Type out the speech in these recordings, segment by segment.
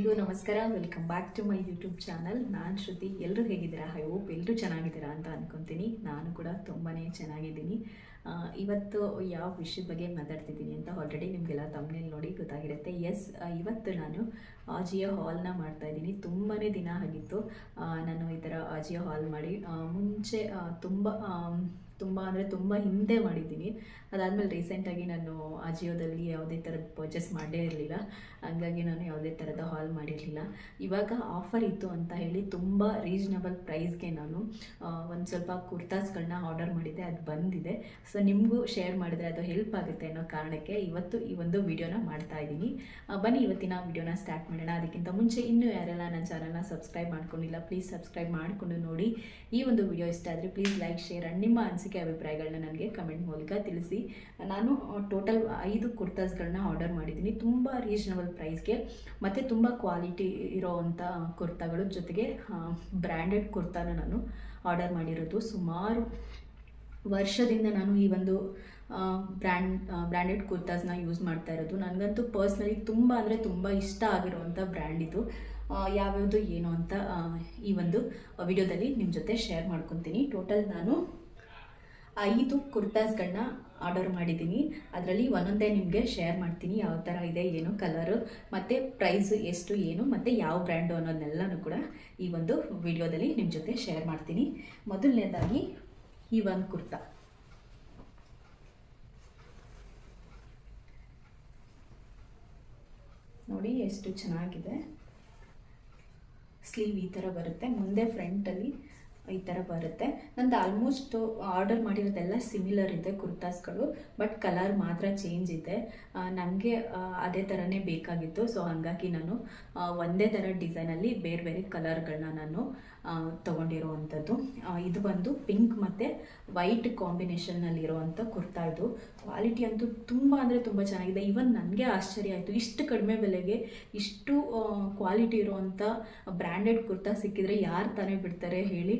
ಎಲ್ರಿಗೂ ನಮಸ್ಕಾರ. Welcome back to my YouTube channel. ನಾನು ಶ್ರುತಿ. ಎಲ್ಲರೂ ಹೇಗಿದ್ದೀರಾ? ಐ ಹೋಪ್ ಎಲ್ಲರೂ ಚೆನ್ನಾಗಿದ್ದೀರಾ ಅಂತ ಅಂದ್ಕೊತೀನಿ. ನಾನು ಕೂಡ ತುಂಬಾ ಚೆನ್ನಾಗಿದ್ದೀನಿ. ಇವತ್ತು ಯಾವ ವಿಷಯದ ಬಗ್ಗೆ ಮಾತಾಡ್ತಿದ್ದೀನಿ ಅಂತ ಆಲ್ರೆಡಿ ನಿಮಗೆಲ್ಲ ತಮ್ಮನೇಲಿ ನೋಡಿ ಗೊತ್ತಾಗಿರುತ್ತೆ. ಇವತ್ತು ನಾನು ಅಜಿಯೋ ಹಾಲ್ನ ಮಾಡ್ತಾಯಿದ್ದೀನಿ. ತುಂಬಾ ದಿನ ಆಗಿತ್ತು ನಾನು ಈ ಥರ ಅಜಿಯೋ ಹಾಲ್ ಮಾಡಿ. ಮುಂಚೆ ತುಂಬ ಹಿಂದೆ ಮಾಡಿದ್ದೀನಿ. ಅದಾದಮೇಲೆ ರೀಸೆಂಟಾಗಿ ನಾನು ಅಜಿಯೋದಲ್ಲಿ ಯಾವುದೇ ಥರದ ಪರ್ಚೇಸ್ ಮಾಡೇ ಇರಲಿಲ್ಲ. ಹಾಗಾಗಿ ನಾನು ಯಾವುದೇ ಥರದ ಹಾಲ್ ಮಾಡಿರಲಿಲ್ಲ. ಇವಾಗ ಆಫರ್ ಇತ್ತು ಅಂತ ಹೇಳಿ ತುಂಬ ರೀಸನಬಲ್ ಪ್ರೈಸ್ಗೆ ನಾನು ಒಂದು ಸ್ವಲ್ಪ ಕುರ್ತಾಸ್ಗಳನ್ನ ಆರ್ಡರ್ ಮಾಡಿದ್ದೆ. ಅದು ಬಂದಿದೆ. ಸೊ ನಿಮಗೂ ಶೇರ್ ಮಾಡಿದರೆ ಅದು ಹೆಲ್ಪ್ ಆಗುತ್ತೆ ಅನ್ನೋ ಕಾರಣಕ್ಕೆ ಇವತ್ತು ಈ ಒಂದು ವಿಡಿಯೋನ ಮಾಡ್ತಾಯಿದ್ದೀನಿ. ಬನ್ನಿ ಇವತ್ತಿನ ವಿಡಿಯೋನ ಸ್ಟಾರ್ಟ್ ಮಾಡೋಣ. ಅದಕ್ಕಿಂತ ಮುಂಚೆ ಇನ್ನೂ ಯಾರೆಲ್ಲ ನನ್ನ ಚಾನಲ್ನ ಸಬ್ಸ್ಕ್ರೈಬ್ ಮಾಡ್ಕೊಂಡಿಲ್ಲ, ಪ್ಲೀಸ್ ಸಬ್ಸ್ಕ್ರೈಬ್ ಮಾಡಿಕೊಂಡು ನೋಡಿ. ಈ ಒಂದು ವಿಡಿಯೋ ಇಷ್ಟ ಆದರೆ ಪ್ಲೀಸ್ ಲೈಕ್, ಶೇರ್ ಆ್ಯಂಡ್ ನಿಮ್ಮ ಅನಿಸಿಕೆ ಅಭಿಪ್ರಾಯಗಳನ್ನ ನನಗೆ ಕಮೆಂಟ್ ಮೂಲಕ ತಿಳಿಸಿ. ನಾನು ಟೋಟಲ್ 5 ಕುರ್ತಾಸ್ಗಳನ್ನ ಆರ್ಡರ್ ಮಾಡಿದ್ದೀನಿ. ತುಂಬ ರೀಸನಬಲ್ ಪ್ರೈಸ್ಗೆ ಮತ್ತು ತುಂಬ ಕ್ವಾಲಿಟಿ ಇರೋವಂಥ ಕುರ್ತಾಗಳು, ಜೊತೆಗೆ ಬ್ರ್ಯಾಂಡೆಡ್ ಕುರ್ತಾನ ನಾನು ಆರ್ಡರ್ ಮಾಡಿರೋದು. ಸುಮಾರು ವರ್ಷದಿಂದ ನಾನು ಈ ಒಂದು ಬ್ರ್ಯಾಂಡೆಡ್ ಕುರ್ತಾಸ್ನ ಯೂಸ್ ಮಾಡ್ತಾ ಇರೋದು. ನನಗಂತೂ ಪರ್ಸ್ನಲಿ ತುಂಬ ಇಷ್ಟ ಆಗಿರುವಂಥ ಬ್ರ್ಯಾಂಡ್ ಇದು. ಯಾವ್ಯಾವುದು ಏನು ಅಂತ ಈ ಒಂದು ವಿಡಿಯೋದಲ್ಲಿ ನಿಮ್ಮ ಜೊತೆ ಶೇರ್ ಮಾಡ್ಕೊತೀನಿ. ಟೋಟಲ್ ನಾನು 5 ಕುರ್ತಾಸ್ಗಳನ್ನ ಆರ್ಡರ್ ಮಾಡಿದ್ದೀನಿ. ಅದರಲ್ಲಿ ಒಂದೊಂದೇ ನಿಮಗೆ ಶೇರ್ ಮಾಡ್ತೀನಿ. ಯಾವ ಥರ ಇದೆ, ಏನು ಕಲರು, ಮತ್ತು ಪ್ರೈಸು ಎಷ್ಟು, ಏನು, ಮತ್ತು ಯಾವ ಬ್ರ್ಯಾಂಡು ಅನ್ನೋದನ್ನೆಲ್ಲನೂ ಕೂಡ ಈ ಒಂದು ವಿಡಿಯೋದಲ್ಲಿ ನಿಮ್ಮ ಜೊತೆ ಶೇರ್ ಮಾಡ್ತೀನಿ. ಮೊದಲನೇದಾಗಿ ಈ ಒಂದು ಕುರ್ತಾ ನೋಡಿ ಎಷ್ಟು ಚೆನ್ನಾಗಿದೆ. ಸ್ಲೀವ್ ಈ ಥರ ಬರುತ್ತೆ, ಮುಂದೆ ಫ್ರಂಟಲ್ಲಿ ಈ ಥರ ಬರುತ್ತೆ. ನಂದು ಆಲ್ಮೋಸ್ಟ್ ಆರ್ಡರ್ ಮಾಡಿರೋದೆಲ್ಲ ಸಿಮಿಲರ್ ಇದೆ ಕುರ್ತಾಸ್ಗಳು, ಬಟ್ ಕಲರ್ ಮಾತ್ರ ಚೇಂಜ್ ಇದೆ. ನನಗೆ ಅದೇ ಥರನೇ ಬೇಕಾಗಿತ್ತು. ಸೊ ಹಾಗಾಗಿ ನಾನು ಒಂದೇ ಥರ ಡಿಸೈನಲ್ಲಿ ಬೇರೆ ಬೇರೆ ಕಲರ್ಗಳನ್ನ ನಾನು ತೊಗೊಂಡಿರೋವಂಥದ್ದು. ಇದು ಬಂದು ಪಿಂಕ್ ಮತ್ತು ವೈಟ್ ಕಾಂಬಿನೇಷನ್ನಲ್ಲಿರುವಂಥ ಕುರ್ತಾ. ಇದು ಕ್ವಾಲಿಟಿ ಅಂತೂ ತುಂಬ ಚೆನ್ನಾಗಿದೆ. ಈವನ್ ನನಗೆ ಆಶ್ಚರ್ಯ ಆಯಿತು, ಇಷ್ಟು ಕಡಿಮೆ ಬೆಲೆಗೆ ಇಷ್ಟು ಕ್ವಾಲಿಟಿ ಇರುವಂಥ ಬ್ರ್ಯಾಂಡೆಡ್ ಕುರ್ತಾ ಸಿಕ್ಕಿದ್ರೆ ಯಾರು ತಾನೇ ಬಿಡ್ತಾರೆ ಹೇಳಿ.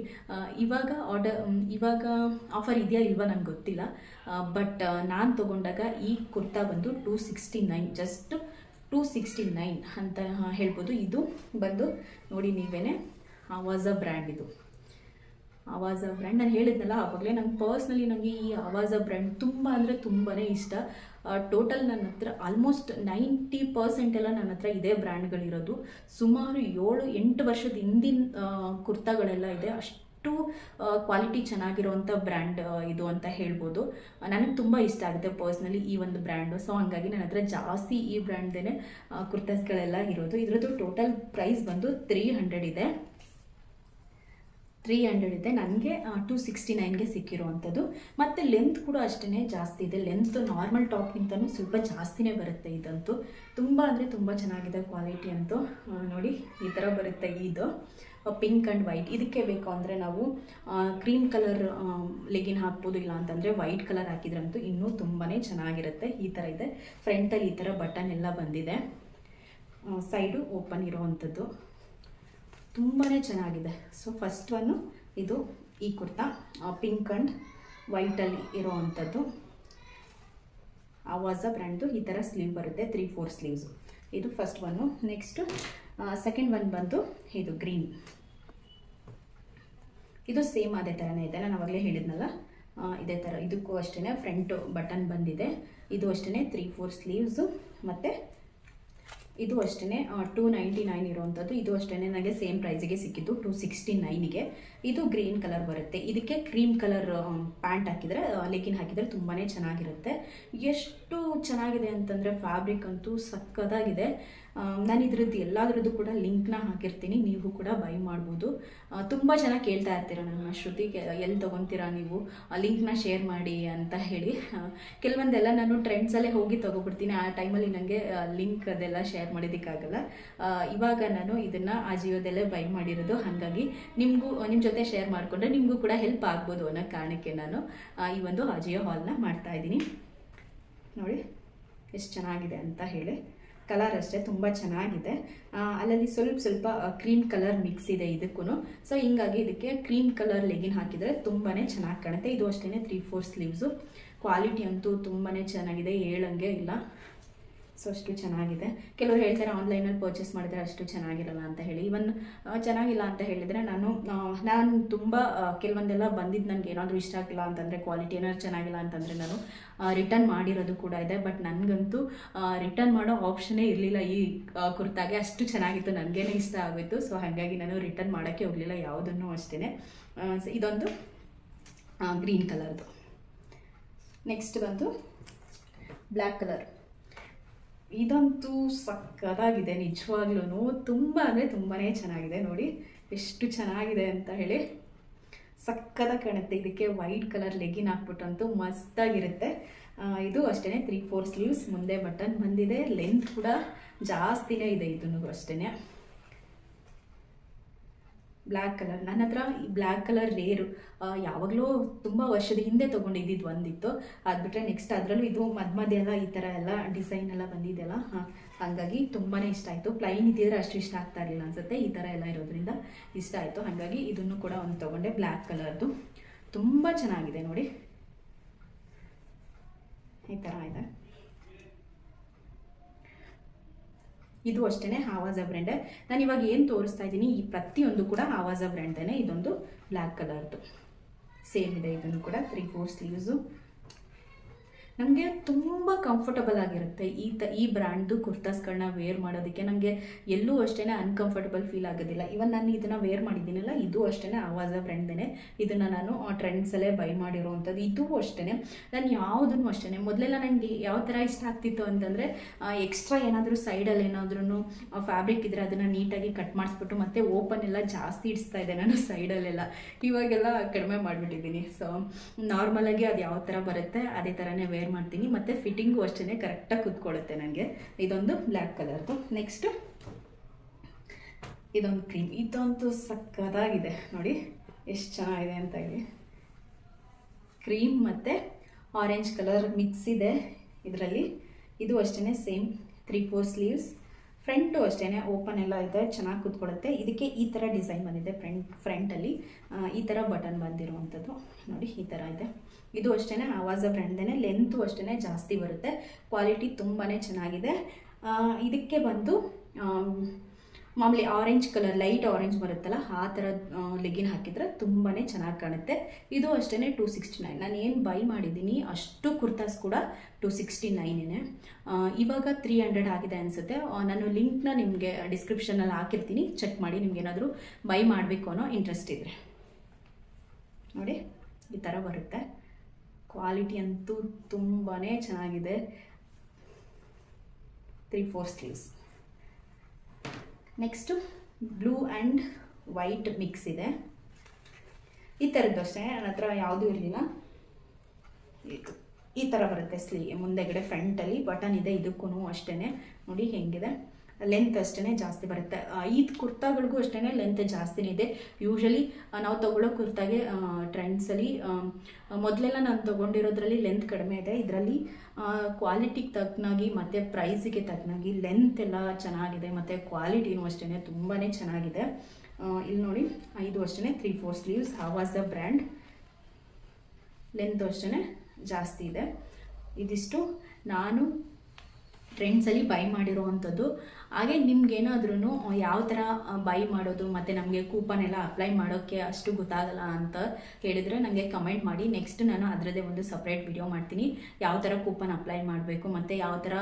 ಇವಾಗ ಆಫರ್ ಇದೆಯಾ ಇಲ್ವಾ ನನಗೆ ಗೊತ್ತಿಲ್ಲ. ಬಟ್ ನಾನು ತೊಗೊಂಡಾಗ ಈ ಕುರ್ತಾ ಬಂದು 269, ಜಸ್ಟ್ 269 ಅಂತ ಹೇಳ್ಬೋದು. ಇದು ಬಂದು ನೋಡಿ ನೀವೇ ಆವಾಜ ಬ್ರ್ಯಾಂಡ್. ಇದು ಆವಾಜ ಬ್ರ್ಯಾಂಡ್ ನಾನು ಹೇಳಿದ್ನಲ್ಲ ಆವಾಗಲೇ. ನಂಗೆ ಪರ್ಸ್ನಲಿ ನನಗೆ ಈ ಆವಾಜ ಬ್ರ್ಯಾಂಡ್ ತುಂಬಾ ಇಷ್ಟ. ಟೋಟಲ್ ನನ್ನ ಹತ್ರ ಆಲ್ಮೋಸ್ಟ್ 90% ಎಲ್ಲ ನನ್ನ ಹತ್ರ ಇದೇ ಬ್ರ್ಯಾಂಡ್ಗಳಿರೋದು. ಸುಮಾರು 7-8 ವರ್ಷದ ಹಿಂದಿನ ಕುರ್ತಾಗಳೆಲ್ಲ ಇದೆ. ಅಷ್ಟು ಕ್ವಾಲಿಟಿ ಚೆನ್ನಾಗಿರೋವಂಥ ಬ್ರ್ಯಾಂಡ್ ಇದು ಅಂತ ಹೇಳ್ಬೋದು. ನನಗೆ ತುಂಬ ಇಷ್ಟ ಆಗುತ್ತೆ ಪರ್ಸ್ನಲಿ ಈ ಒಂದು ಬ್ರ್ಯಾಂಡು. ಸೊ ಹಾಗಾಗಿ ನನ್ನ ಹತ್ರ ಜಾಸ್ತಿ ಈ ಬ್ರ್ಯಾಂಡ್ದೇ ಕುರ್ತಾಸ್ಗಳೆಲ್ಲ ಇರೋದು. ಇದರದ್ದು ಟೋಟಲ್ ಪ್ರೈಸ್ ಬಂದು 300 ಇದೆ. ನನಗೆ 269ಗೆ ಸಿಕ್ಕಿರೋವಂಥದ್ದು. ಮತ್ತು ಲೆಂತ್ ಕೂಡ ಅಷ್ಟೇ ಜಾಸ್ತಿ ಇದೆ. ಲೆಂತ್ ನಾರ್ಮಲ್ ಟಾಪ್ಗಿಂತಲೂ ಸ್ವಲ್ಪ ಜಾಸ್ತಿನೇ ಬರುತ್ತೆ. ಇದಂತೂ ತುಂಬ ಚೆನ್ನಾಗಿದೆ ಕ್ವಾಲಿಟಿ ಅಂತೂ. ನೋಡಿ ಈ ಥರ ಬರುತ್ತೆ. ಇದು ಪಿಂಕ್ ಆ್ಯಂಡ್ ವೈಟ್. ಇದಕ್ಕೆ ಬೇಕು ಅಂದರೆ ನಾವು ಕ್ರೀಮ್ ಕಲರ್ ಲೆಗಿನ್ ಹಾಕ್ಬೋದು, ಇಲ್ಲ ಅಂತಂದರೆ ವೈಟ್ ಕಲರ್ ಹಾಕಿದ್ರಂತೂ ಇನ್ನೂ ತುಂಬಾ ಚೆನ್ನಾಗಿರುತ್ತೆ. ಈ ಥರ ಇದೆ. ಫ್ರಂಟಲ್ಲಿ ಈ ಥರ ಬಟನ್ ಎಲ್ಲ ಬಂದಿದೆ. ಸೈಡು ಓಪನ್ ಇರೋವಂಥದ್ದು ತುಂಬಾ ಚೆನ್ನಾಗಿದೆ. ಸೊ ಫಸ್ಟ್ ಒನ್ನು ಇದು ಈ ಕುರ್ತಾ ಪಿಂಕ್ ಆ್ಯಂಡ್ ವೈಟಲ್ಲಿ ಇರೋವಂಥದ್ದು. ಆವಾಜ ಬ್ರ್ಯಾಂಡ್ದು ಈ ಥರ ಸ್ಲೀವ್ ಬರುತ್ತೆ, 3-4 ಸ್ಲೀವ್ಸು. ಇದು first one. Next second one ಬಂದು ಇದು ಗ್ರೀನ್. ಇದು ಸೇಮ್ ಅದೇ ಥರನೇ ಇದೆ. ನಾನು ಆವಾಗಲೇ ಹೇಳಿದ್ನಲ್ಲ ಇದೇ ಥರ. ಇದಕ್ಕೂ ಅಷ್ಟೇ ಫ್ರಂಟು ಬಟನ್ ಬಂದಿದೆ. ಇದು ಅಷ್ಟೇ 3-4 ಸ್ಲೀವ್ಸು. ಮತ್ತು ಇದು ಅಷ್ಟೇ 299 ಇರೋವಂಥದ್ದು. ಇದು ಅಷ್ಟೇ ನನಗೆ ಸೇಮ್ ಪ್ರೈಸಿಗೆ ಸಿಕ್ಕಿದ್ದು 269ಗೆ. ಇದು ಗ್ರೀನ್ ಕಲರ್ ಬರುತ್ತೆ. ಇದಕ್ಕೆ ಕ್ರೀಮ್ ಕಲರ್ ಪ್ಯಾಂಟ್ ಹಾಕಿದರೆ, ಲೆಗಿನ್ ಹಾಕಿದರೆ ತುಂಬಾ ಚೆನ್ನಾಗಿರುತ್ತೆ. ಎಷ್ಟು ಚೆನ್ನಾಗಿದೆ ಅಂತಂದರೆ ಫ್ಯಾಬ್ರಿಕ್ ಅಂತೂ ಸಕ್ಕತ್ತಾಗಿದೆ. ನಾನು ಇದ್ರದ್ದು ಎಲ್ಲದರದ್ದು ಕೂಡ ಲಿಂಕ್ನ ಹಾಕಿರ್ತೀನಿ, ನೀವು ಕೂಡ ಬೈ ಮಾಡ್ಬೋದು. ತುಂಬ ಜನ ಕೇಳ್ತಾ ಇರ್ತೀರ ನನ್ನ, ಶ್ರುತಿ ಎಲ್ಲಿ ತೊಗೊತೀರಾ ನೀವು, ಲಿಂಕ್ನ ಶೇರ್ ಮಾಡಿ ಅಂತ ಹೇಳಿ. ಕೆಲವೊಂದೆಲ್ಲ ನಾನು ಟ್ರೆಂಡ್ಸಲ್ಲೇ ಹೋಗಿ ತೊಗೊಬಿಡ್ತೀನಿ. ಆ ಟೈಮಲ್ಲಿ ನನಗೆ ಲಿಂಕ್ ಅದೆಲ್ಲ ಶೇರ್ ಮಾಡೋದಕ್ಕಾಗಲ್ಲ. ಇವಾಗ ನಾನು ಇದನ್ನು ಅಜಿಯೋದಲ್ಲೇ ಬೈ ಮಾಡಿರೋದು. ಹಾಗಾಗಿ ನಿಮ್ಮ ಜೊತೆ ಶೇರ್ ಮಾಡಿಕೊಂಡ್ರೆ ನಿಮಗೂ ಕೂಡ ಹೆಲ್ಪ್ ಆಗ್ಬೋದು ಅನ್ನೋ ಕಾರಣಕ್ಕೆ ನಾನು ಈ ಒಂದು ಅಜಿಯೋ ಹಾಲ್ನ ಮಾಡ್ತಾಯಿದ್ದೀನಿ. ನೋಡಿ ಎಷ್ಟು ಚೆನ್ನಾಗಿದೆ ಅಂತ ಹೇಳಿ. ಕಲರ್ ಅಷ್ಟೇ ತುಂಬ ಚೆನ್ನಾಗಿದೆ. ಅಲ್ಲಲ್ಲಿ ಸ್ವಲ್ಪ ಕ್ರೀಮ್ ಕಲರ್ ಮಿಕ್ಸ್ ಇದೆ ಇದಕ್ಕೂ. ಸೊ ಹಿಂಗಾಗಿ ಇದಕ್ಕೆ ಕ್ರೀಮ್ ಕಲರ್ ಲೆಗಿನ್ ಹಾಕಿದರೆ ತುಂಬಾ ಚೆನ್ನಾಗಿ ಕಾಣುತ್ತೆ. ಇದು ಅಷ್ಟೇ 3-4 ಸ್ಲೀವ್ಸು. ಕ್ವಾಲಿಟಿ ಅಂತೂ ತುಂಬಾ ಚೆನ್ನಾಗಿದೆ, ಹೇಳಂಗೆ ಇಲ್ಲ. ಸೊ ಅಷ್ಟು ಚೆನ್ನಾಗಿದೆ. ಕೆಲವರು ಹೇಳ್ತಾರೆ ಆನ್ಲೈನಲ್ಲಿ ಪರ್ಚೇಸ್ ಮಾಡಿದ್ರೆ ಅಷ್ಟು ಚೆನ್ನಾಗಿರಲ್ಲ ಅಂತ ಹೇಳಿ. ಇವನ್ ಚೆನ್ನಾಗಿಲ್ಲ ಅಂತ ಹೇಳಿದರೆ ನಾನು ತುಂಬ ಕೆಲವೊಂದೆಲ್ಲ ಬಂದಿದ್ದು ನನಗೆ ಏನಾದರೂ ಇಷ್ಟ ಆಗಿಲ್ಲ ಅಂತಂದರೆ, ಕ್ವಾಲಿಟಿ ಏನಾದ್ರು ಚೆನ್ನಾಗಿಲ್ಲ ಅಂತಂದರೆ ನಾನು ರಿಟರ್ನ್ ಮಾಡಿರೋದು ಕೂಡ ಇದೆ. ಬಟ್ ನನಗಂತೂ ರಿಟರ್ನ್ ಮಾಡೋ ಆಪ್ಷನ್ನೇ ಇರಲಿಲ್ಲ ಈ ಕುರ್ತಾಗೆ. ಅಷ್ಟು ಚೆನ್ನಾಗಿತ್ತು, ನನಗೇನೆ ಇಷ್ಟ ಆಗೋಯಿತು. ಸೊ ಹಾಗಾಗಿ ನಾನು ರಿಟರ್ನ್ ಮಾಡೋಕ್ಕೆ ಹೋಗಲಿಲ್ಲ ಯಾವುದನ್ನು ಅಷ್ಟೇ. ಇದೊಂದು ಗ್ರೀನ್ ಕಲರ್ದು. ನೆಕ್ಸ್ಟ್ ಬಂದು ಬ್ಲ್ಯಾಕ್ ಕಲರ್. ಇದಂತೂ ಸಕ್ಕತ್ತಾಗಿದೆ ನಿಜವಾಗ್ಲೂ. ತುಂಬ ಅಂದರೆ ತುಂಬಾ ಚೆನ್ನಾಗಿದೆ. ನೋಡಿ ಎಷ್ಟು ಚೆನ್ನಾಗಿದೆ ಅಂತ ಹೇಳಿ. ಸಕ್ಕತ್ತಾಗಿ ಕಾಣುತ್ತೆ. ಇದಕ್ಕೆ ವೈಟ್ ಕಲರ್ ಲೆಗಿನ್ ಹಾಕ್ಬಿಟ್ಟಂತೂ ಮಸ್ತಾಗಿರುತ್ತೆ. ಇದು ಅಷ್ಟೇ 3/4 ಸ್ಲೀವ್ಸ್, ಮುಂದೆ ಬಟನ್ ಬಂದಿದೆ. ಲೆಂತ್ ಕೂಡ ಜಾಸ್ತಿನೇ ಇದೆ ಇದನ್ನು ಅಷ್ಟೇ. ಬ್ಲ್ಯಾಕ್ ಕಲರ್ ನನ್ನ ಹತ್ರ ಈ ಬ್ಲ್ಯಾಕ್ ಕಲರ್ ರೇರು, ಯಾವಾಗಲೂ ತುಂಬ ವರ್ಷದ ಹಿಂದೆ ತೊಗೊಂಡಿದ್ದು ಒಂದಿತ್ತು. ಅದು ಬಿಟ್ಟರೆ ನೆಕ್ಸ್ಟ್ ಅದರಲ್ಲೂ ಇದು ಮಧ್ಯ ಎಲ್ಲ ಈ ಥರ ಎಲ್ಲ ಡಿಸೈನ್ ಎಲ್ಲ ಬಂದಿದೆಯಲ್ಲ, ಹಾಗಾಗಿ ತುಂಬಾ ಇಷ್ಟ ಆಯಿತು. ಪ್ಲೈನ್ ಇದ್ದಿದ್ರೆ ಅಷ್ಟು ಇಷ್ಟ ಆಗ್ತಾ ಇರಲಿಲ್ಲ ಅನಿಸುತ್ತೆ. ಈ ಥರ ಎಲ್ಲ ಇರೋದ್ರಿಂದ ಇಷ್ಟ ಆಯಿತು. ಹಾಗಾಗಿ ಇದನ್ನು ಕೂಡ ಒಂದು ತೊಗೊಂಡೆ, ಬ್ಲ್ಯಾಕ್ ಕಲರ್ದು. ತುಂಬ ಚೆನ್ನಾಗಿದೆ ನೋಡಿ, ಈ ಥರ ಇದೆ. ಇದು ಅಷ್ಟೇ ಆವಾಜ ಬ್ರ್ಯಾಂಡೇ. ನಾನು ಇವಾಗ ಏನು ತೋರಿಸ್ತಾ ಇದ್ದೀನಿ ಈ ಪ್ರತಿಯೊಂದು ಕೂಡ ಆವಾಜ ಬ್ರ್ಯಾಂಡ್ದೇ. ಇದೊಂದು ಬ್ಲ್ಯಾಕ್ ಕಲರ್ದು ಸೇಮ್ ಇದೆ. ಇದನ್ನು ಕೂಡ 3/4 ಸ್ಲೀವ್ಸು. ನನಗೆ ತುಂಬ ಕಂಫರ್ಟಬಲ್ ಆಗಿರುತ್ತೆ ಈ ಬ್ರ್ಯಾಂಡ್ದು ಕುರ್ತಾಸ್ಗಳನ್ನ ವೇರ್ ಮಾಡೋದಕ್ಕೆ. ನನಗೆ ಎಲ್ಲೂ ಅಷ್ಟೇ ಅನ್ಕಂಫರ್ಟಬಲ್ ಫೀಲ್ ಆಗೋದಿಲ್ಲ. ಇವನ್ ನಾನು ಇದನ್ನು ವೇರ್ ಮಾಡಿದ್ದೀನಲ್ಲ, ಇದು ಅಷ್ಟೇ ಆವಾಜ ಬ್ರ್ಯಾಂಡ್ದೇ. ಇದನ್ನು ನಾನು ಟ್ರೆಂಡ್ಸಲ್ಲೇ ಬೈ ಮಾಡಿರೋವಂಥದ್ದು. ಇದು ಅಷ್ಟೇ ನಾನು ಯಾವುದನ್ನು ಅಷ್ಟೇ ಮೊದಲೆಲ್ಲ ನನಗೆ ಯಾವ ಥರ ಇಷ್ಟ ಆಗ್ತಿತ್ತು ಅಂತಂದರೆ, ಎಕ್ಸ್ಟ್ರಾ ಏನಾದರೂ ಸೈಡಲ್ಲಿ ಏನಾದ್ರೂ ಫ್ಯಾಬ್ರಿಕ್ ಇದ್ದರೆ ಅದನ್ನು ನೀಟಾಗಿ ಕಟ್ ಮಾಡಿಸ್ಬಿಟ್ಟು ಮತ್ತೆ ಓಪನ್ ಎಲ್ಲ ಜಾಸ್ತಿ ಇಡಿಸ್ತಾ ಇದ್ದೆ ನಾನು ಸೈಡಲ್ಲೆಲ್ಲ. ಇವಾಗೆಲ್ಲ ಕಡಿಮೆ ಮಾಡಿಬಿಟ್ಟಿದ್ದೀನಿ. ಸೊ ನಾರ್ಮಲಾಗಿ ಅದು ಯಾವ ಥರ ಬರುತ್ತೆ ಅದೇ ಥರನೇ ವೇರ್ ಮಾಡ್ತೀನಿ. ಮತ್ತು ಫಿಟ್ಟಿಂಗು ಅಷ್ಟೇ ಕರೆಕ್ಟಾಗಿ ಕೂತ್ಕೊಳ್ಳುತ್ತೆ ನನಗೆ. ಇದೊಂದು ಬ್ಲ್ಯಾಕ್ ಕಲರ್ದು. ನೆಕ್ಸ್ಟು ಇದೊಂದು ಕ್ರೀಮ್. ಇದಂತೂ ಸಕ್ಕತ್ತಾಗಿದೆ ನೋಡಿ ಎಷ್ಟು ಚೆನ್ನಾಗಿದೆ ಅಂತ ಹೇಳಿ. ಕ್ರೀಮ್ ಮತ್ತು ಆರೆಂಜ್ ಕಲರ್ ಮಿಕ್ಸ್ ಇದೆ ಇದರಲ್ಲಿ. ಇದು ಅಷ್ಟೇ ಸೇಮ್ 3/4 ಸ್ಲೀವ್ಸ್. ಫ್ರಂಟು ಅಷ್ಟೇ ಓಪನ್ ಎಲ್ಲ ಇದೆ, ಚೆನ್ನಾಗಿ ಕೂತ್ಕೊಳ್ಳುತ್ತೆ. ಇದಕ್ಕೆ ಈ ಥರ ಡಿಸೈನ್ ಬಂದಿದೆ ಫ್ರಂಟಲ್ಲಿ. ಈ ಥರ ಬಟನ್ ಬಂದಿರುವಂಥದ್ದು ನೋಡಿ, ಈ ಥರ ಇದೆ. ಇದು ಅಷ್ಟೇ ಆವಾಜ ಬ್ರ್ಯಾಂಡ್ದೇ. ಲೆಂತು ಅಷ್ಟೇ ಜಾಸ್ತಿ ಬರುತ್ತೆ. ಕ್ವಾಲಿಟಿ ತುಂಬಾ ಚೆನ್ನಾಗಿದೆ. ಇದಕ್ಕೆ ಬಂದು ಮಾಮೂಲಿ ಆರೆಂಜ್ ಕಲರ್, ಲೈಟ್ ಆರೆಂಜ್ ಬರುತ್ತಲ್ಲ ಆ ಥರ ಲೆಗಿನ್ ಹಾಕಿದರೆ ತುಂಬಾ ಚೆನ್ನಾಗಿ ಕಾಣುತ್ತೆ. ಇದು ಅಷ್ಟೇ 269. ನಾನು ಏನು ಬೈ ಮಾಡಿದ್ದೀನಿ ಅಷ್ಟು ಕುರ್ತಾಸ್ ಕೂಡ 269. ಇವಾಗ 300 ಆಗಿದೆ ಅನಿಸುತ್ತೆ. ನಾನು ಲಿಂಕ್ನ ನಿಮಗೆ ಡಿಸ್ಕ್ರಿಪ್ಷನಲ್ಲಿ ಹಾಕಿರ್ತೀನಿ, ಚೆಕ್ ಮಾಡಿ ನಿಮ್ಗೆ ಏನಾದರೂ ಬೈ ಮಾಡಬೇಕು ಅನ್ನೋ ಇಂಟ್ರೆಸ್ಟ್ ಇದ್ದರೆ. ನೋಡಿ ಈ ಥರ ಬರುತ್ತೆ. ಕ್ವಾಲಿಟಿ ಅಂತೂ ತುಂಬಾ ಚೆನ್ನಾಗಿದೆ. 3/4 sleeves. Next blue and white mix ಇದೆ. ಈ ಥರದ್ದು ಅಷ್ಟೇ, ನನ್ನ ಹತ್ರ ಯಾವುದೂ ಇರಲಿಲ್ಲ. ಈ ಥರ ಬರುತ್ತೆ ಮುಂದೆಗಡೆ ಫ್ರಂಟಲ್ಲಿ ಬಟನ್ ಇದೆ. ಇದಕ್ಕೂ ಅಷ್ಟೇ ನೋಡಿ ಹೆಂಗಿದೆ. ಲೆಂತ್ ಅಷ್ಟೇ ಜಾಸ್ತಿ ಬರುತ್ತೆ. ಈ ಕುರ್ತಾಗಳಿಗೂ ಅಷ್ಟೇ ಲೆಂತ್ ಜಾಸ್ತಿನೇ ಇದೆ. ಯೂಶಲಿ ನಾವು ತೊಗೊಳ್ಳೋ ಕುರ್ತಾಗೆ ಟ್ರೆಂಡ್ಸಲ್ಲಿ ಮೊದಲೆಲ್ಲ ನಾನು ತೊಗೊಂಡಿರೋದ್ರಲ್ಲಿ ಲೆಂತ್ ಕಡಿಮೆ ಇದೆ. ಇದರಲ್ಲಿ ಕ್ವಾಲಿಟಿಗೆ ತಕ್ಕನಾಗಿ ಮತ್ತು ಪ್ರೈಸಿಗೆ ತಕ್ಕನಾಗಿ ಲೆಂತ್ ಎಲ್ಲ ಚೆನ್ನಾಗಿದೆ ಮತ್ತು ಕ್ವಾಲಿಟಿನೂ ಅಷ್ಟೇ ತುಂಬಾ ಚೆನ್ನಾಗಿದೆ. ಇಲ್ಲಿ ನೋಡಿ, ಇದು ಅಷ್ಟೇ 3/4 ಸ್ಲೀವ್ಸ್, ಆವಾಜ ಬ್ರ್ಯಾಂಡ್. ಲೆಂತ್ ಅಷ್ಟೇ ಜಾಸ್ತಿ ಇದೆ. ಇದಿಷ್ಟು ನಾನು ಟ್ರೆಂಡ್ಸಲ್ಲಿ ಬೈ ಮಾಡಿರೋವಂಥದ್ದು. ಹಾಗೆ ನಿಮ್ಗೇನಾದ್ರೂ ಯಾವ ಥರ ಬೈ ಮಾಡೋದು ಮತ್ತು ನಮಗೆ ಕೂಪನ್ ಎಲ್ಲ ಅಪ್ಲೈ ಮಾಡೋಕ್ಕೆ ಅಷ್ಟು ಗೊತ್ತಾಗಲ್ಲ ಅಂತ ಹೇಳಿದರೆ ನನಗೆ ಕಮೆಂಟ್ ಮಾಡಿ. ನೆಕ್ಸ್ಟ್ ನಾನು ಅದರದ್ದೇ ಒಂದು ಸಪ್ರೇಟ್ ವಿಡಿಯೋ ಮಾಡ್ತೀನಿ, ಯಾವ ಥರ ಕೂಪನ್ ಅಪ್ಲೈ ಮಾಡಬೇಕು ಮತ್ತು ಯಾವ ಥರ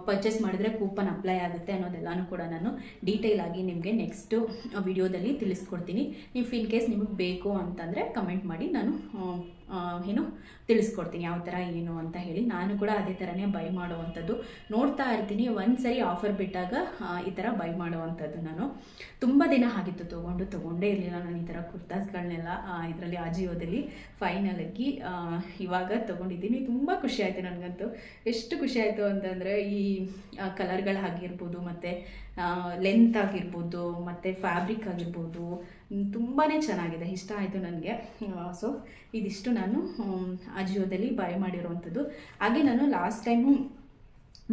ಪರ್ಚೇಸ್ ಮಾಡಿದ್ರೆ ಕೂಪನ್ ಅಪ್ಲೈ ಆಗುತ್ತೆ ಅನ್ನೋದೆಲ್ಲನೂ ಕೂಡ ನಾನು ಡೀಟೇಲ್ ಆಗಿ ನಿಮಗೆ ನೆಕ್ಸ್ಟು ವಿಡಿಯೋದಲ್ಲಿ ತಿಳಿಸ್ಕೊಡ್ತೀನಿ. ನೀವು ಇನ್ ಕೇಸ್ ನಿಮಗೆ ಬೇಕು ಅಂತಂದರೆ ಕಮೆಂಟ್ ಮಾಡಿ, ನಾನು ತಿಳಿಸ್ಕೊಡ್ತೀನಿ ಯಾವ ಥರ ಏನು ಅಂತ ಹೇಳಿ. ನಾನು ಕೂಡ ಅದೇ ಥರನೇ ಬೈ ಮಾಡುವಂಥದ್ದು ನೋಡ್ತಾ ಇರ್ತೀನಿ. ಒಂದು ಸರಿ ಆಫರ್ ಬಿಟ್ಟಾಗ ಈ ಥರ ಬೈ ಮಾಡುವಂಥದ್ದು. ನಾನು ತುಂಬ ದಿನ ಆಗಿತ್ತು ತೊಗೊಂಡೇ ಇರಲಿಲ್ಲ ನಾನು ಈ ಥರ ಕುರ್ತಾಸ್ಗಳನ್ನೆಲ್ಲ. ಇದರಲ್ಲಿ ಅಜಿಯೋದಲ್ಲಿ ಫೈನಲಾಗಿ ಇವಾಗ ತೊಗೊಂಡಿದ್ದೀನಿ. ತುಂಬ ಖುಷಿ ಆಯಿತು ನನಗಂತೂ. ಎಷ್ಟು ಖುಷಿ ಆಯಿತು ಅಂತಂದರೆ ಈ ಕಲರ್ಗಳಾಗಿರ್ಬೋದು ಮತ್ತು ಲೆಂತ್ ಆಗಿರ್ಬೋದು ಮತ್ತು ಫ್ಯಾಬ್ರಿಕ್ ಆಗಿರ್ಬೋದು ತುಂಬಾ ಚೆನ್ನಾಗಿದೆ, ಇಷ್ಟ ಆಯಿತು ನನಗೆ. ಸೊ ಇದಿಷ್ಟು ನಾನು ಅಜಿಯೋದಲ್ಲಿ ಬೈ ಮಾಡಿರೋವಂಥದ್ದು. ಹಾಗೆ ನಾನು ಲಾಸ್ಟ್ ಟೈಮು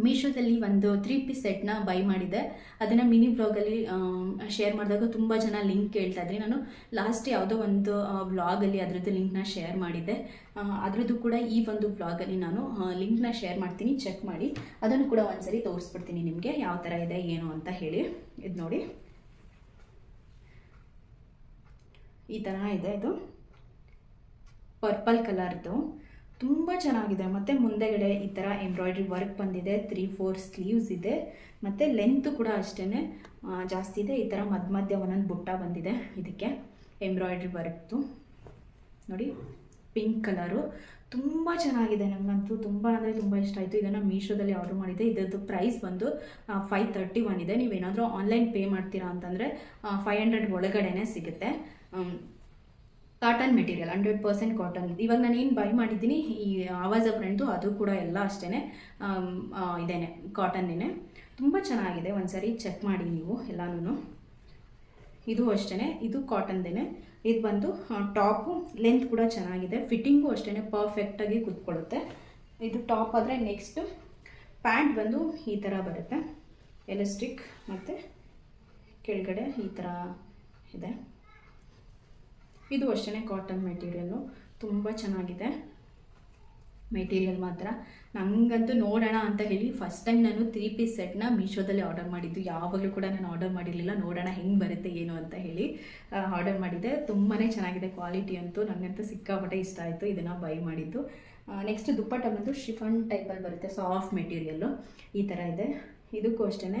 ಮೀಶೋದಲ್ಲಿ ಒಂದು 3 ಪೀಸ್ ಸೆಟ್ನ ಬೈ ಮಾಡಿದೆ. ಅದನ್ನು ಮಿನಿ ಬ್ಲಾಗಲ್ಲಿ ಶೇರ್ ಮಾಡಿದಾಗ ತುಂಬ ಜನ ಲಿಂಕ್ ಕೇಳ್ತಾ ಇದ್ರಿ. ನಾನು ಲಾಸ್ಟ್ ಯಾವುದೋ ಒಂದು ವ್ಲಾಗಲ್ಲಿ ಅದರದ್ದು ಲಿಂಕ್ನ ಶೇರ್ ಮಾಡಿದ್ದೆ. ಅದರದ್ದು ಕೂಡ ಈ ಒಂದು ವ್ಲಾಗಲ್ಲಿ ನಾನು ಲಿಂಕ್ನ ಶೇರ್ ಮಾಡ್ತೀನಿ, ಚೆಕ್ ಮಾಡಿ. ಅದನ್ನು ಕೂಡ ಒಂದ್ಸರಿ ತೋರಿಸ್ಬಿಡ್ತೀನಿ ನಿಮಗೆ ಯಾವ ಥರ ಇದೆ ಏನು ಅಂತ ಹೇಳಿ. ಇದು ನೋಡಿ, ಈ ಥರ ಇದೆ. ಇದು ಪರ್ಪಲ್ ಕಲರ್ದು ತುಂಬ ಚೆನ್ನಾಗಿದೆ. ಮತ್ತು ಮುಂದೆಗಡೆ ಈ ಥರ ಎಂಬ್ರಾಯ್ಡ್ರಿ ವರ್ಕ್ ಬಂದಿದೆ. 3-4 ಸ್ಲೀವ್ಸ್ ಇದೆ. ಮತ್ತು ಲೆಂತ್ ಕೂಡ ಅಷ್ಟೇ ಜಾಸ್ತಿ ಇದೆ. ಈ ಥರ ಮಧ್ಯ ಒಂದೊಂದು ಬುಟ್ಟ ಬಂದಿದೆ. ಇದಕ್ಕೆ ಎಂಬ್ರಾಯ್ಡ್ರಿ ವರ್ಕ್ದು ನೋಡಿ, ಪಿಂಕ್ ಕಲರು ತುಂಬ ಚೆನ್ನಾಗಿದೆ. ನನಗಂತೂ ತುಂಬ ಅಂದರೆ ತುಂಬ ಇಷ್ಟ ಆಯಿತು. ಇದನ್ನು ಮೀಶೋದಲ್ಲಿ ಆರ್ಡರ್ ಮಾಡಿದ್ದೆ. ಇದರದ್ದು ಪ್ರೈಸ್ ಬಂದು 531 ಇದೆ. ನೀವೇನಾದರೂ ಆನ್ಲೈನ್ ಪೇ ಮಾಡ್ತೀರಾ ಅಂತಂದರೆ 500 ಒಳಗಡೆನೇ ಸಿಗುತ್ತೆ. Cotton material, 100% cotton. ಇವಾಗ ನಾನು ಏನು ಬೈ ಮಾಡಿದ್ದೀನಿ ಈ ಆವಾಜ ಬ್ರ್ಯಾಂಡ್ದು, ಅದು ಕೂಡ ಎಲ್ಲ ಅಷ್ಟೇ ಇದೇನೆ, ಕಾಟನ್ನೇ. ತುಂಬ ಚೆನ್ನಾಗಿದೆ, ಒಂದ್ಸರಿ ಚೆಕ್ ಮಾಡಿ ನೀವು ಎಲ್ಲನೂ. ಇದು ಅಷ್ಟೇ, ಇದು ಕಾಟನ್ದೇನೆ. ಇದು ಬಂದು ಟಾಪು, ಲೆಂತ್ ಕೂಡ ಚೆನ್ನಾಗಿದೆ, ಫಿಟ್ಟಿಂಗು ಅಷ್ಟೇ ಪರ್ಫೆಕ್ಟಾಗಿ ಕೂತ್ಕೊಳ್ಳುತ್ತೆ. ಇದು ಟಾಪ್ ಆದರೆ ನೆಕ್ಸ್ಟು ಪ್ಯಾಂಟ್ ಬಂದು ಈ ಥರ ಬರುತ್ತೆ, ಎಲಾಸ್ಟಿಕ್ ಮತ್ತು ಕೆಳಗಡೆ ಈ ಥರ ಇದೆ. ಇದು ಅಷ್ಟೇ ಕಾಟನ್ ಮೆಟೀರಿಯಲ್ಲು, ತುಂಬ ಚೆನ್ನಾಗಿದೆ ಮೆಟೀರಿಯಲ್ ಮಾತ್ರ. ನನಗಂತೂ ನೋಡೋಣ ಅಂತ ಹೇಳಿ ಫಸ್ಟ್ ಟೈಮ್ ನಾನು 3 ಪೀಸ್ ಸೆಟ್ನ ಮೀಶೋದಲ್ಲಿ ಆರ್ಡರ್ ಮಾಡಿದ್ದು. ಯಾವಾಗಲೂ ಕೂಡ ನಾನು ಆರ್ಡರ್ ಮಾಡಿರಲಿಲ್ಲ, ನೋಡೋಣ ಹೆಂಗೆ ಬರುತ್ತೆ ಏನು ಅಂತ ಹೇಳಿ ಆರ್ಡರ್ ಮಾಡಿದ್ದೆ. ತುಂಬಾ ಚೆನ್ನಾಗಿದೆ ಕ್ವಾಲಿಟಿ ಅಂತೂ, ನನಗಂತೂ ಸಿಕ್ಕಾಪಟ್ಟೆ ಇಷ್ಟ ಆಯಿತು ಇದನ್ನು ಬೈ ಮಾಡಿದ್ದು. ನೆಕ್ಸ್ಟ್ ದುಪ್ಪಟ್ಟ ಬಂದು ಶಿಫಾನ್ ಟೈಪಲ್ಲಿ ಬರುತ್ತೆ, ಸಾಫ್ಟ್ ಮೆಟೀರಿಯಲ್ಲು ಈ ಥರ ಇದೆ. ಇದಕ್ಕೂ ಅಷ್ಟೇ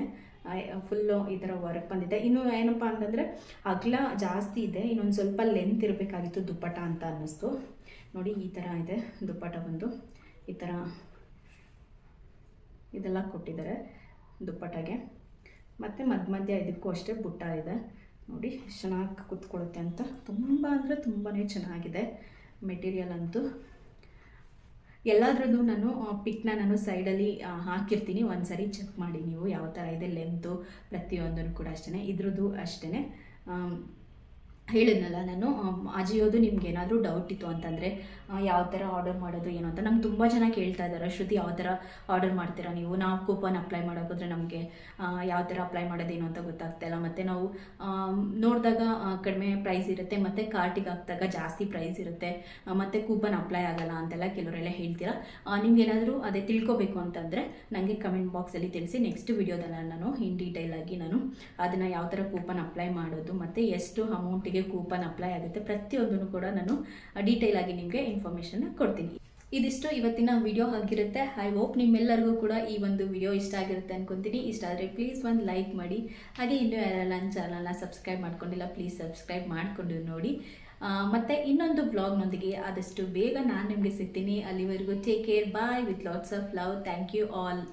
ಫುಲ್ಲು ಈ ಥರ ವರ್ಕ್ ಬಂದಿದೆ. ಇನ್ನು ಏನಪ್ಪ ಅಂತಂದರೆ ಅಗಲ ಜಾಸ್ತಿ ಇದೆ, ಇನ್ನೊಂದು ಸ್ವಲ್ಪ ಲೆಂತ್ ಇರಬೇಕಾಗಿತ್ತು ದುಪ್ಪಟ್ಟ ಅಂತ ಅನ್ನಿಸ್ತು. ನೋಡಿ, ಈ ಥರ ಇದೆ ದುಪ್ಪಟ್ಟ ಬಂದು, ಈ ಥರ ಇದೆಲ್ಲ ಕೊಟ್ಟಿದ್ದಾರೆ ದುಪ್ಪಟ್ಟಗೆ. ಮತ್ತು ಮಧ್ಯ ಇದಕ್ಕೂ ಅಷ್ಟೇ ಬುಟ್ಟ ಇದೆ. ನೋಡಿ ಎಷ್ಟು ಚೆನ್ನಾಗಿ ಕೂತ್ಕೊಳ್ಳುತ್ತೆ ಅಂತ. ತುಂಬ ಅಂದರೆ ತುಂಬಾ ಚೆನ್ನಾಗಿದೆ ಮೆಟೀರಿಯಲ್ ಅಂತೂ. ಎಲ್ಲದ್ರದ್ದು ನಾನು ಸೈಡಲ್ಲಿ ಹಾಕಿರ್ತೀನಿ, ಒಂದ್ಸರಿ ಚೆಕ್ ಮಾಡಿ ನೀವು ಯಾವ ಥರ ಇದೆ ಲೆಂತು ಪ್ರತಿಯೊಂದನ್ನು ಕೂಡ ಅಷ್ಟೇ. ಇದ್ರದ್ದು ಅಷ್ಟೇ ಹೇಳಿದ್ನಲ್ಲ ನಾನು, ಅಜಿಯೋದು ನಿಮ್ಗೆ ಏನಾದರೂ ಡೌಟ್ ಇತ್ತು ಅಂತಂದರೆ ಯಾವ ಥರ ಆರ್ಡರ್ ಮಾಡೋದು ಏನು ಅಂತ ನಂಗೆ ತುಂಬ ಜನ ಕೇಳ್ತಾ ಇದ್ದಾರೆ. ಶ್ರುತಿ ಯಾವ ಥರ ಆರ್ಡರ್ ಮಾಡ್ತೀರಾ ನೀವು, ನಾವು ಕೂಪನ್ ಅಪ್ಲೈ ಮಾಡೋಕ್ಕೋದ್ರೆ ನಮಗೆ ಯಾವ ಥರ ಅಪ್ಲೈ ಮಾಡೋದೇನು ಅಂತ ಗೊತ್ತಾಗ್ತಾಯಿಲ್ಲ. ಮತ್ತು ನಾವು ನೋಡಿದಾಗ ಕಡಿಮೆ ಪ್ರೈಸ್ ಇರುತ್ತೆ, ಮತ್ತು ಕಾರ್ಟಿಗೆ ಹಾಕಿದಾಗ ಜಾಸ್ತಿ ಪ್ರೈಸ್ ಇರುತ್ತೆ, ಮತ್ತು ಕೂಪನ್ ಅಪ್ಲೈ ಆಗೋಲ್ಲ ಅಂತೆಲ್ಲ ಕೆಲವರೆಲ್ಲ ಹೇಳ್ತೀರಾ. ನಿಮ್ಗೇನಾದರೂ ಅದೇ ತಿಳ್ಕೊಬೇಕು ಅಂತಂದರೆ ನನಗೆ ಕಮೆಂಟ್ ಬಾಕ್ಸಲ್ಲಿ ತಿಳಿಸಿ. ನೆಕ್ಸ್ಟ್ ವಿಡಿಯೋದಲ್ಲಿ ನಾನು ಇನ್ ಡೀಟೇಲಾಗಿ ನಾನು ಅದನ್ನು ಯಾವ ಥರ ಕೂಪನ್ ಅಪ್ಲೈ ಮಾಡೋದು ಮತ್ತು ಎಷ್ಟು ಅಮೌಂಟಿಗೆ ಕೂಪನ್ ಅಪ್ಲೈ ಆಗುತ್ತೆ ಪ್ರತಿಯೊಂದನ್ನು ಕೂಡ ನಾನು ಡೀಟೇಲಾಗಿ ನಿಮಗೆ ಇನ್ಫಾರ್ಮೇಷನ್ ಕೊಡ್ತೀನಿ. ಇದಿಷ್ಟು ಇವತ್ತಿನ ವಿಡಿಯೋ ಆಗಿರುತ್ತೆ. ಐ ಹೋಪ್ ನಿಮ್ಮೆಲ್ಲರಿಗೂ ಕೂಡ ಈ ಒಂದು ವಿಡಿಯೋ ಇಷ್ಟ ಆಗಿರುತ್ತೆ ಅನ್ಕೊತೀನಿ. ಇಷ್ಟ ಆದರೆ ಪ್ಲೀಸ್ ಒಂದು ಲೈಕ್ ಮಾಡಿ. ಹಾಗೆ ಇನ್ನೂ ಯಾರೆಲ್ಲ ನನ್ನ ಚಾನಲ್ನ ಸಬ್ಸ್ಕ್ರೈಬ್ ಮಾಡ್ಕೊಂಡಿಲ್ಲ ಪ್ಲೀಸ್ ಸಬ್ಸ್ಕ್ರೈಬ್ ಮಾಡಿಕೊಂಡು ನೋಡಿ. ಮತ್ತು ಇನ್ನೊಂದು ವ್ಲಾಗ್ನೊಂದಿಗೆ ಆದಷ್ಟು ಬೇಗ ನಾನು ನಿಮಗೆ ಸಿಗ್ತೀನಿ. ಅಲ್ಲಿವರೆಗೂ take care, bye, with lots of love. Thank you all.